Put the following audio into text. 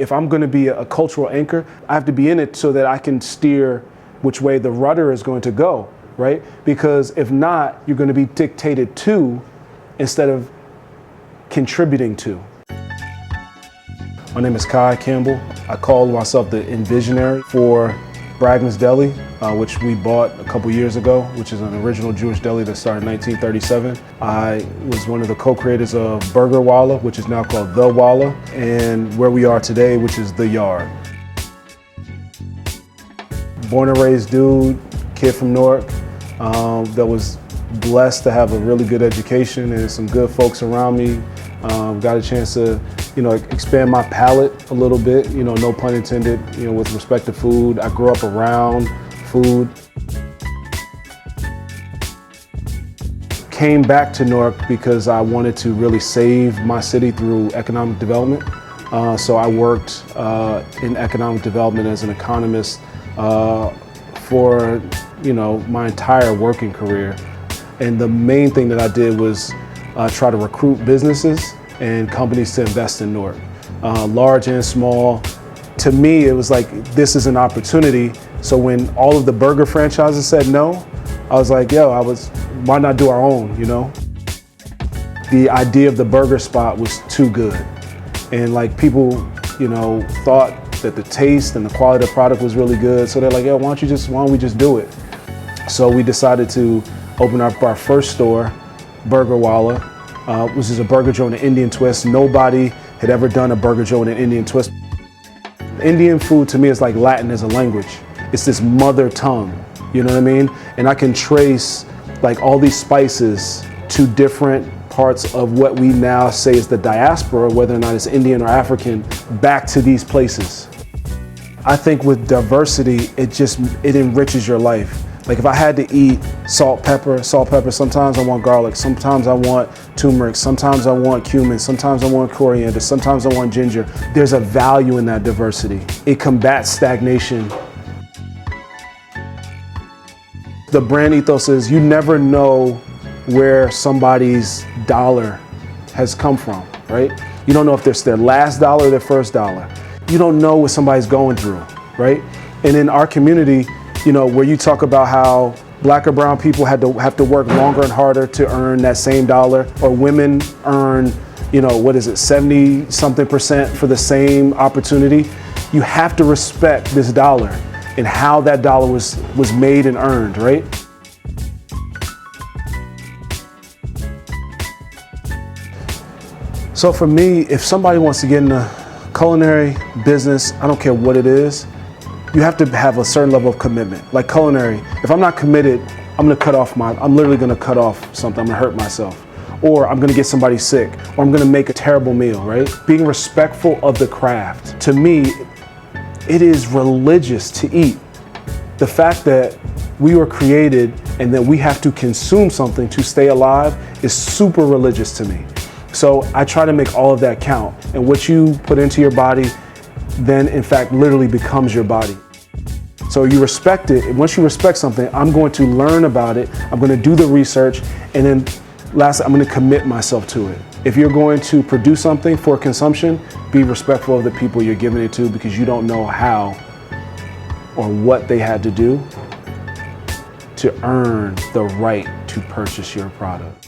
If I'm going to be a cultural anchor, I have to be in it so that I can steer which way the rudder is going to go, right? Because if not, you're going to be dictated to instead of contributing to. My name is Campbell. I call myself the Envisionary for Bragman's Deli, which we bought a couple years ago, which is an original Jewish deli that started in 1937. I was one of the co-creators of Burger Wallah, which is now called The Wallah, and where we are today, which is The Yard. Born and raised dude, kid from Newark, that was blessed to have a really good education and some good folks around me. Got a chance to, expand my palate a little bit, no pun intended, with respect to food. I grew up around food. Came back to Newark because I wanted to really save my city through economic development. So I worked in economic development as an economist for, my entire working career. And the main thing that I did was try to recruit businesses and companies to invest in Newark, large and small. To me, it was like, this is an opportunity. So when all of the burger franchises said no, I was like, why not do our own, The idea of the burger spot was too good. And like people, thought that the taste and the quality of the product was really good. So they're like, why don't we just do it? So we decided to open up our first store, Burger Wallah, which is a burger joint, an Indian twist. Nobody had ever done a burger joint, an Indian twist. Indian food to me is like Latin as a language. It's this mother tongue, you know what I mean? And I can trace like all these spices to different parts of what we now say is the diaspora, whether or not it's Indian or African, back to these places. I think with diversity, it enriches your life. Like if I had to eat salt, pepper, sometimes I want garlic, sometimes I want turmeric, sometimes I want cumin, sometimes I want coriander, sometimes I want ginger. There's a value in that diversity. It combats stagnation. The brand ethos is you never know where somebody's dollar has come from, right? You don't know if it's their last dollar or their first dollar. You don't know what somebody's going through, right? And in our community, where you talk about how black or brown people have to work longer and harder to earn that same dollar, or women earn, 70-something% for the same opportunity. You have to respect this dollar and how that dollar was made and earned, right? So for me, if somebody wants to get in the culinary business, I don't care what it is, you have to have a certain level of commitment. Like culinary, if I'm not committed, I'm literally gonna cut off something, I'm gonna hurt myself. Or I'm gonna get somebody sick, or I'm gonna make a terrible meal, right? Being respectful of the craft. To me, it is religious to eat. The fact that we were created and that we have to consume something to stay alive is super religious to me. So I try to make all of that count. And what you put into your body then in fact literally becomes your body. So you respect it, and once you respect something, I'm going to learn about it, I'm going to do the research, and then lastly, I'm going to commit myself to it. If you're going to produce something for consumption, be respectful of the people you're giving it to, because you don't know how or what they had to do to earn the right to purchase your product.